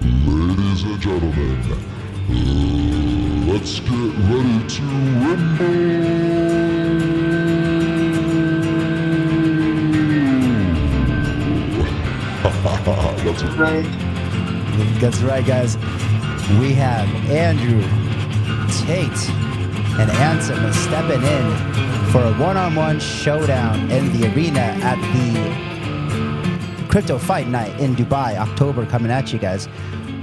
Ladies and gentlemen, let's get ready to rumble! That's right. That's right, guys. We have Andrew, Tate, and Ansem stepping in for a one-on-one showdown in the arena at the Crypto Fight Night in Dubai, October, coming at you guys.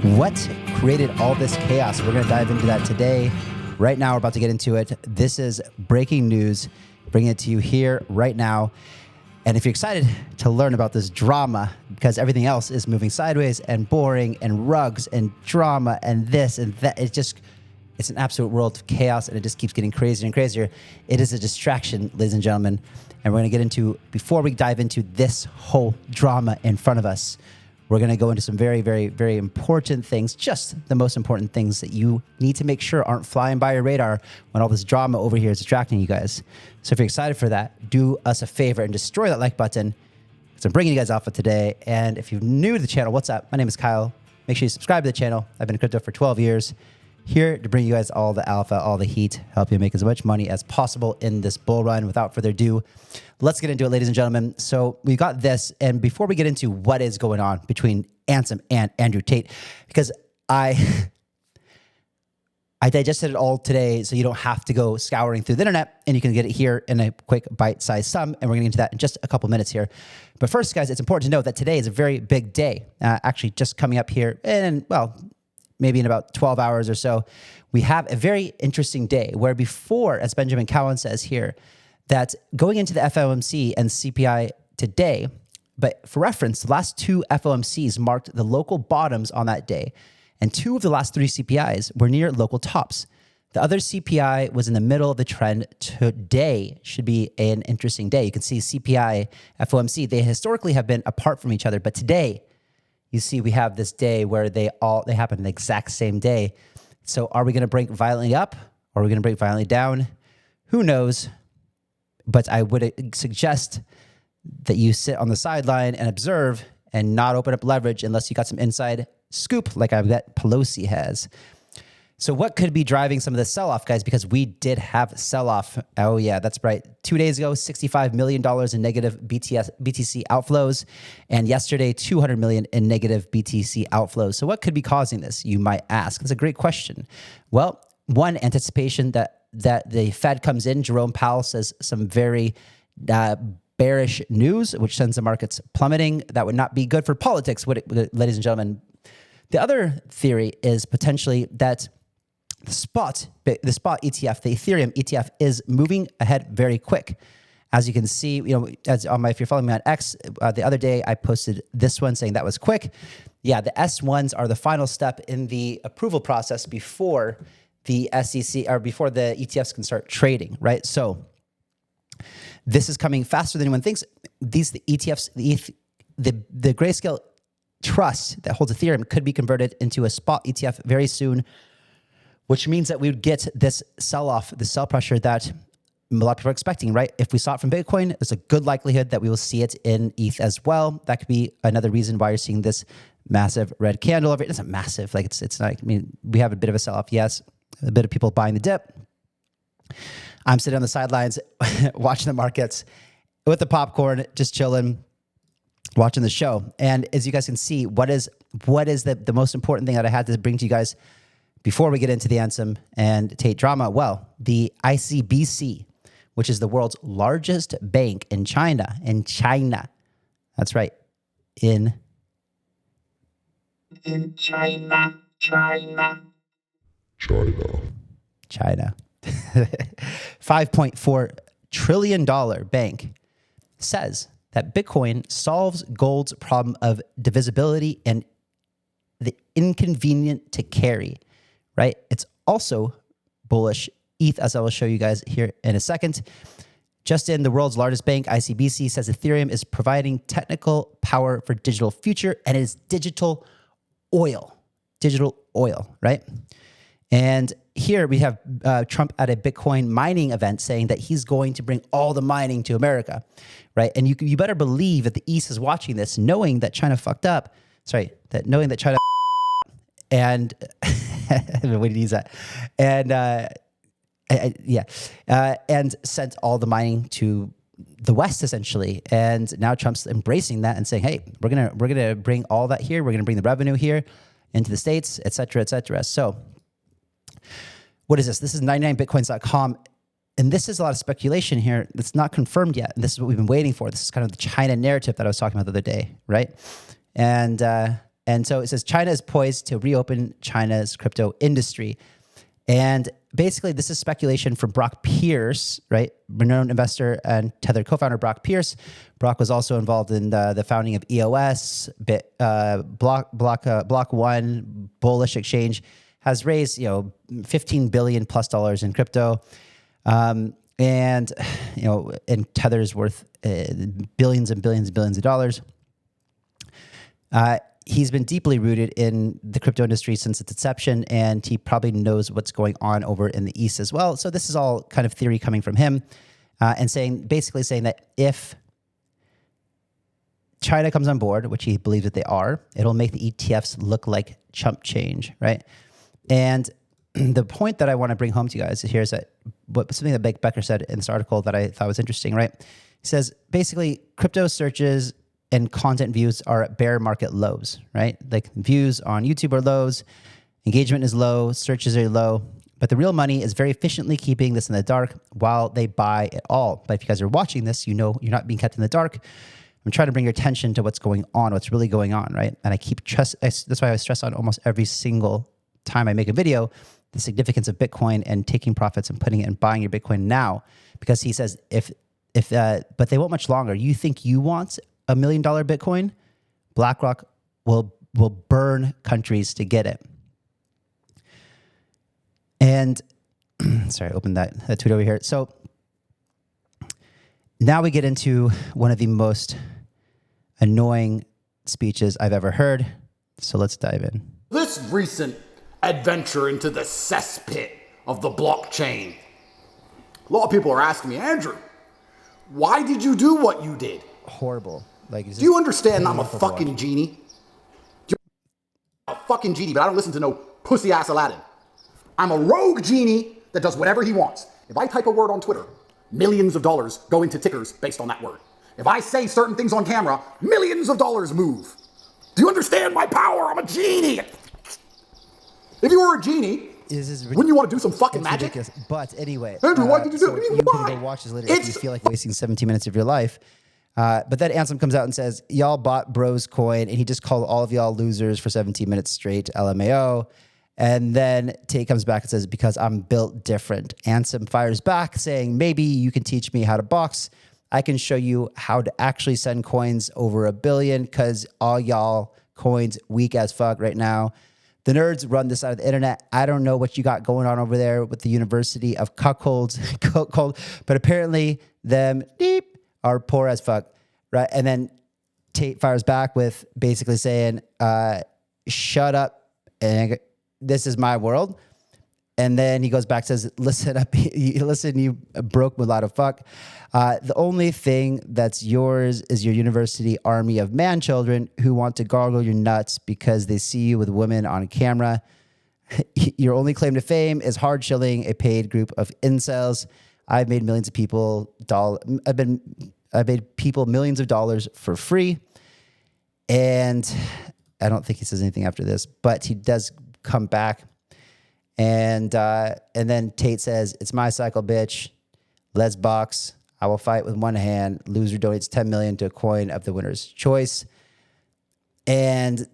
What created all this chaos? We're going to dive into that today. Right now, we're about to get into it. This is breaking news, bringing it to you here right now. And if you're excited to learn about this drama, because everything else is moving sideways and boring and rugs and drama and this and that, it's an absolute world of chaos, and it just keeps getting crazier and crazier. It is a distraction, ladies and gentlemen. And we're going to get into, before we dive into this whole drama in front of us, we're going to go into some very, very, very important things, just the most important things that you need to make sure aren't flying by your radar when all this drama over here is distracting you guys. So if you're excited for that, do us a favor and destroy that like button, because I'm bringing you guys alpha today. And if you're new to the channel, what's up? My name is Kyle. Make sure you subscribe to the channel. I've been in crypto for 12 years. Here to bring you guys all the alpha, all the heat, help you make as much money as possible in this bull run. Without further ado, let's get into it, ladies and gentlemen. So we got this, and before we get into what is going on between Ansem and Andrew Tate, because I digested it all today, so you don't have to go scouring through the internet, and you can get it here in a quick bite-sized sum, and we're going to get into that in just a couple minutes here. But first, guys, it's important to know that today is a very big day, actually just coming up here, and well, maybe in about 12 hours or so, we have a very interesting day where before, as Benjamin Cowan says here, that going into the FOMC and CPI today, but for reference, the last two FOMCs marked the local bottoms on that day, and two of the last three CPIs were near local tops. The other CPI was in the middle of the trend. Today should be an interesting day. You can see CPI, FOMC, they historically have been apart from each other, but today, you see, we have this day where they happen in the exact same day. So are we going to break violently up, or are we going to break violently down? Who knows? But I would suggest that you sit on the sideline and observe and not open up leverage unless you got some inside scoop like I bet Pelosi has. So what could be driving some of the sell-off, guys? Because we did have sell-off. Oh, yeah, that's right. 2 days ago, $65 million in negative BTC outflows. And yesterday, $200 million in negative BTC outflows. So what could be causing this, you might ask? That's a great question. Well, one, anticipation that the Fed comes in. Jerome Powell says some very bearish news, which sends the markets plummeting. That would not be good for politics, would it, ladies and gentlemen? The other theory is potentially that the spot ETF, the Ethereum ETF, is moving ahead very quick. As you can see, if you're following me on X, the other day I posted this one saying that was quick. Yeah, the S1s are the final step in the approval process before the SEC or before the ETFs can start trading, right? So this is coming faster than anyone thinks. The ETFs, the Grayscale Trust that holds Ethereum could be converted into a spot ETF very soon, which means that we would get this sell-off, the sell pressure that a lot of people are expecting, right? If we saw it from Bitcoin, there's a good likelihood that we will see it in ETH as well. That could be another reason why you're seeing this massive red candle over it. It's not massive, like it's not. I mean, we have a bit of a sell-off, yes, a bit of people buying the dip. I'm sitting on the sidelines watching the markets with the popcorn, just chilling, watching the show. And as you guys can see, what is the most important thing that I had to bring to you guys before we get into the Ansem and Tate drama? Well, the ICBC, which is the world's largest bank in China. That's right. In China. $5.4 trillion bank says that Bitcoin solves gold's problem of divisibility and the inconvenient to carry, right? It's also bullish ETH, as I will show you guys here in a second. Just in, the world's largest bank, ICBC, says Ethereum is providing technical power for digital future, and it is digital oil, right? And here we have Trump at a Bitcoin mining event saying that he's going to bring all the mining to America, right? And you better believe that the East is watching this, knowing that China fucked up. Knowing that China and we need to use that. And and sent all the mining to the West essentially. And now Trump's embracing that and saying, hey, we're gonna bring all that here. We're gonna bring the revenue here into the States, et cetera, et cetera. So what is this? This is 99bitcoins.com. And this is a lot of speculation here that's not confirmed yet. And this is what we've been waiting for. This is kind of the China narrative that I was talking about the other day, right? And so it says China is poised to reopen China's crypto industry. And basically, this is speculation from Brock Pierce, right? Renowned investor and Tether co-founder Brock Pierce. Brock was also involved in the founding of EOS, Block One, bullish exchange, has raised $15 billion plus in crypto, and Tether's worth billions and billions and billions of dollars. He's been deeply rooted in the crypto industry since its inception, and he probably knows what's going on over in the East as well. So this is all kind of theory coming from him, and basically saying that if China comes on board, which he believes that they are, it'll make the ETFs look like chump change, right? And the point that I want to bring home to you guys here is that something that Becker said in this article that I thought was interesting, right? He says, basically, crypto searches and content views are at bear market lows, right? Like views on YouTube are lows, engagement is low, searches are low, but the real money is very efficiently keeping this in the dark while they buy it all. But if you guys are watching this, you know you're not being kept in the dark. I'm trying to bring your attention to what's going on, what's really going on, right? And that's why I stress on almost every single time I make a video, the significance of Bitcoin and taking profits and putting it and buying your Bitcoin now. Because he says, but they won't much longer. You think you want $1 million Bitcoin? BlackRock will burn countries to get it. And sorry, I opened that tweet over here. So now we get into one of the most annoying speeches I've ever heard. So let's dive in. This recent adventure into the cesspit of the blockchain. A lot of people are asking me, Andrew, why did you do what you did? Horrible. Like, do you understand I'm a fucking genie? I'm a fucking genie, but I don't listen to no pussy ass Aladdin. I'm a rogue genie that does whatever he wants. If I type a word on Twitter, millions of dollars go into tickers based on that word. If I say certain things on camera, millions of dollars move. Do you understand my power? I'm a genie. If you were a genie, wouldn't you want to do some fucking magic? Ridiculous. But anyway, Andrew, what did you do? So you can go watch this later if you feel like wasting 17 minutes of your life. But then Ansem comes out and says, y'all bought Bros Coin, and he just called all of y'all losers for 17 minutes straight, LMAO. And then Tate comes back and says, because I'm built different. Ansem fires back saying, maybe you can teach me how to box. I can show you how to actually send coins over $1 billion because all y'all coins weak as fuck right now. The nerds run this side of the internet. I don't know what you got going on over there with the University of Cuckolds, but apparently them are poor as fuck, right? And then Tate fires back with basically saying, shut up, and this is my world. And then he goes back and says, listen up, listen, you broke mulatto fuck. The only thing that's yours is your university army of man children who want to gargle your nuts because they see you with women on camera. Your only claim to fame is hard shilling a paid group of incels. I've made millions of people I've made people millions of dollars for free. And I don't think he says anything after this, but he does come back. And then Tate says, it's my cycle, bitch. Let's box. I will fight with one hand. Loser donates 10 million to a coin of the winner's choice. And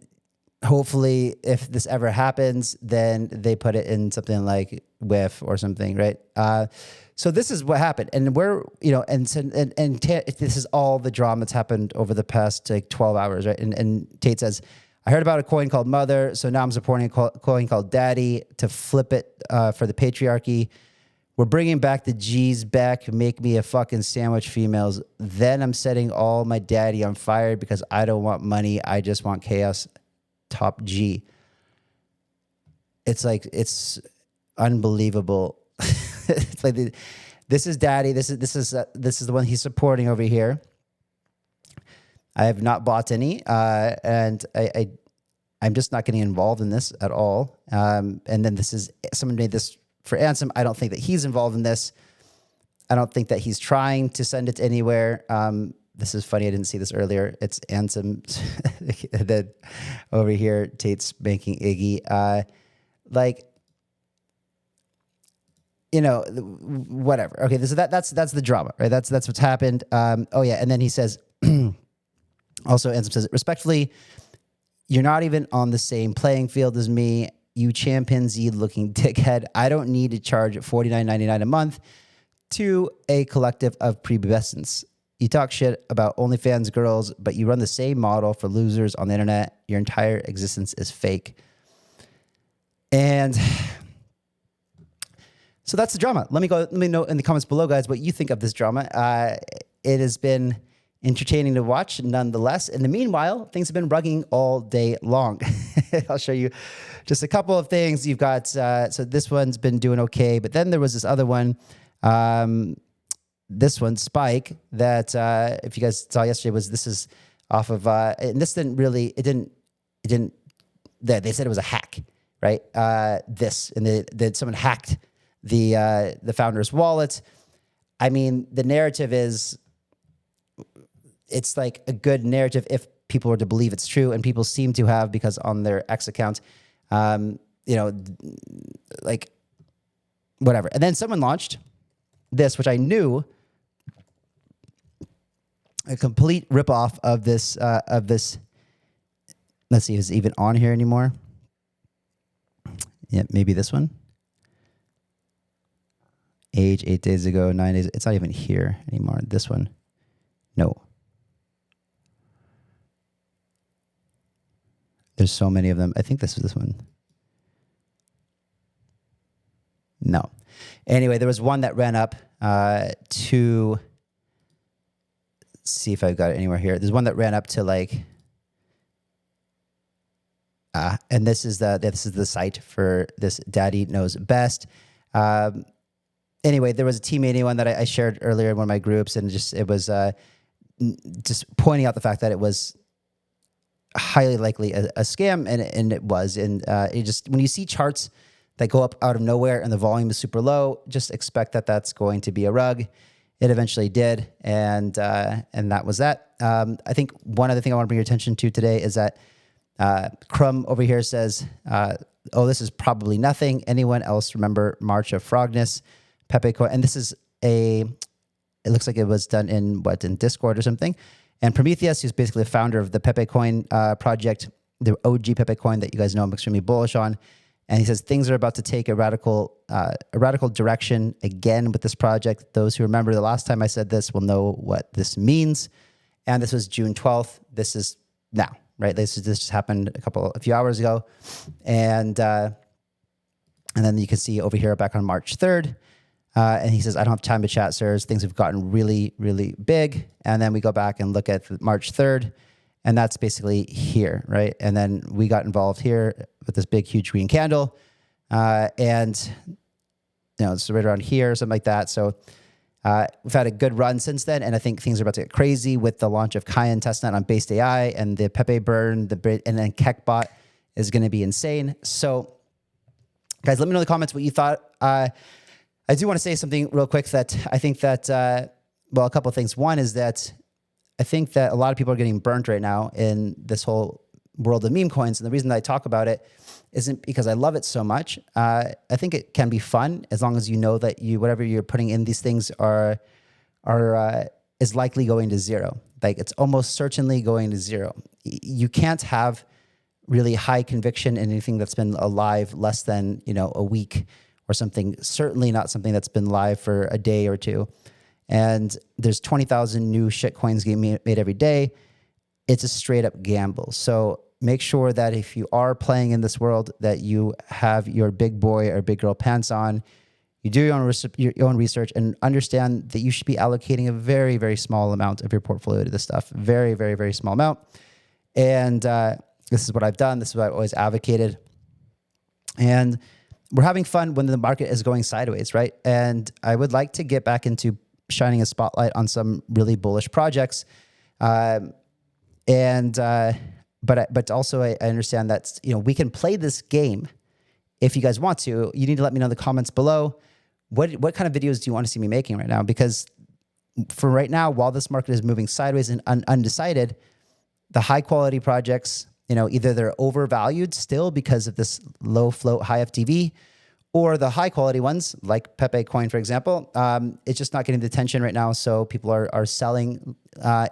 hopefully if this ever happens, then they put it in something like WIF or something, right? So this is what happened. And this is all the drama that's happened over the past 12 hours, right? And Tate says, I heard about a coin called Mother, so now I'm supporting a coin called Daddy to flip it for the patriarchy. We're bringing back the G's back, make me a fucking sandwich, females. Then I'm setting all my daddy on fire because I don't want money. I just want chaos. Top G. It's like, it's unbelievable. It's like, this is Daddy. This is the one he's supporting over here. I have not bought any, and I'm just not getting involved in this at all. And then this is, someone made this for Ansem. I don't think that he's involved in this. I don't think that he's trying to send it anywhere. This is funny. I didn't see this earlier. It's Ansem. Then over here, Tate's banking Iggy. Whatever. Okay, that's the drama, right? That's what's happened. Oh yeah, and then he says, also Ansem says, respectfully, you're not even on the same playing field as me, you chimpanzee-looking dickhead. I don't need to charge $49.99 a month to a collective of prepubescents. You talk shit about OnlyFans girls, but you run the same model for losers on the internet. Your entire existence is fake. And so that's the drama. Let me know in the comments below, guys, what you think of this drama. It has been entertaining to watch, nonetheless. In the meanwhile, things have been rugging all day long. I'll show you just a couple of things. You've got, so this one's been doing okay, but then there was this other one, this one, Spike, that if you guys saw yesterday, this is off of, and this didn't really, they said it was a hack, right? And someone hacked the founder's wallet. I mean, the narrative is, it's like a good narrative if people were to believe it's true, and people seem to have, because on their X account, like whatever. And then someone launched this, which I knew, a complete ripoff of this. Let's see, is it even on here anymore? Yeah, maybe this one. Age 8 days ago, 9 days. It's not even here anymore. This one, no. There's so many of them. I think this was this one. No. Anyway, there was one that ran up to, let's see if I've got it anywhere here. There's one that ran up to like, and this is the site for this Daddy Knows Best. Anyway, there was a teammate one that I shared earlier in one of my groups, and it was just pointing out the fact that it was highly likely a scam, and it was. And it just, when you see charts that go up out of nowhere and the volume is super low, just expect that that's going to be a rug. It eventually did, and that was that. I think one other thing I want to bring your attention to today is that Crumb over here says, oh, this is probably nothing. Anyone else remember March of Frogness, Pepecoin? And this is it looks like it was done in Discord or something. And Prometheus, who's basically the founder of the Pepecoin project, the OG Pepecoin that you guys know I'm extremely bullish on. And he says things are about to take a radical direction again with this project. Those who remember the last time I said this will know what this means. And this was June 12th. This is now, right? This just happened a few hours ago. And then you can see over here back on March 3rd. And he says, I don't have time to chat, sirs. Things have gotten really, really big. And then we go back and look at March 3rd. And that's basically here, right? And then we got involved here with this big, huge green candle. And, it's right around here, something like that. So we've had a good run since then. And I think things are about to get crazy with the launch of Cayenne testnet on Based AI and the Pepe burn, and then Kekbot is going to be insane. So, guys, let me know in the comments what you thought. I do want to say something real quick that I think that, a couple of things. One is that I think that a lot of people are getting burnt right now in this whole world of meme coins. And the reason that I talk about it isn't because I love it so much. I think it can be fun as long as you know that whatever you're putting in these things is likely going to zero. Like, it's almost certainly going to zero. You can't have really high conviction in anything that's been alive less than, a week or something. Certainly not something that's been live for a day or two. And there's 20,000 new shit coins getting made every day. It's a straight up gamble. So make sure that if you are playing in this world, that you have your big boy or big girl pants on. You do your own research and understand that you should be allocating a very, very small amount of your portfolio to this stuff. Very, very, very small amount. And this is what I've done. This is what I've always advocated. And we're having fun when the market is going sideways, right? And I would like to get back into shining a spotlight on some really bullish projects. And but also I understand that, you know, we can play this game if you guys want to. You need to let me know in the comments below. What kind of videos do you want to see me making right now? Because for right now, while this market is moving sideways and undecided, the high quality projects, you know, either they're overvalued still because of this low float, high FTV, or the high quality ones like Pepecoin, for example, it's just not getting the attention right now. So people are selling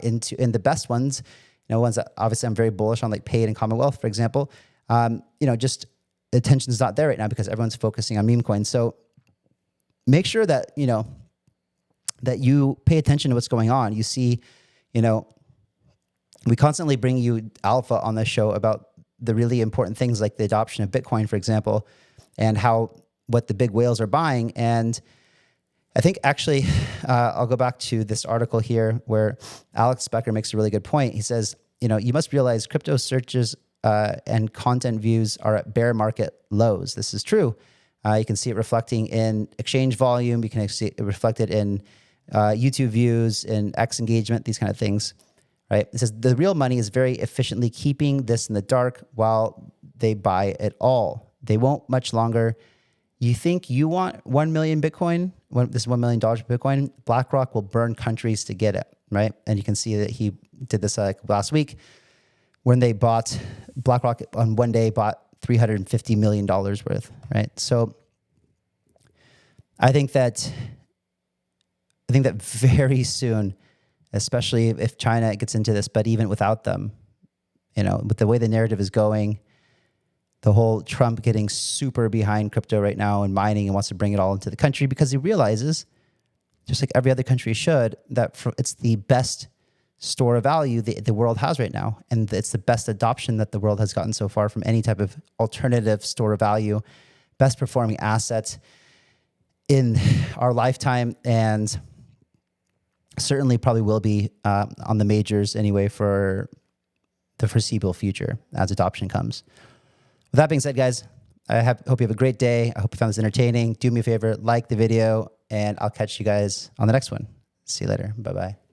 in the best ones, you know, ones that obviously I'm very bullish on, like Paid and Commonwealth, for example. You know, just the attention is not there right now because everyone's focusing on meme coins. So make sure that, you know, that you pay attention to what's going on. You see, you know, we constantly bring you alpha on this show about the really important things like the adoption of Bitcoin, for example, and what the big whales are buying. And I think actually, I'll go back to this article here where Alex Becker makes a really good point. He says, you know, you must realize crypto searches and content views are at bear market lows. This is true. You can see it reflecting in exchange volume. You can see it reflected in YouTube views, in X engagement, these kind of things, right? It says the real money is very efficiently keeping this in the dark while they buy it all. They won't much longer. You think you want 1 million Bitcoin, this $1 million Bitcoin, BlackRock will burn countries to get it, right? And you can see that he did this last week when they bought, BlackRock on one day bought $350 million worth, right? So I think that very soon, especially if China gets into this, but even without them, you know, with the way the narrative is going, the whole Trump getting super behind crypto right now and mining and wants to bring it all into the country because he realizes, just like every other country should, that it's the best store of value the world has right now. And it's the best adoption that the world has gotten so far from any type of alternative store of value, best performing asset in our lifetime, and certainly probably will be on the majors anyway for the foreseeable future as adoption comes. With that being said, guys, I hope you have a great day. I hope you found this entertaining. Do me a favor, like the video, and I'll catch you guys on the next one. See you later. Bye-bye.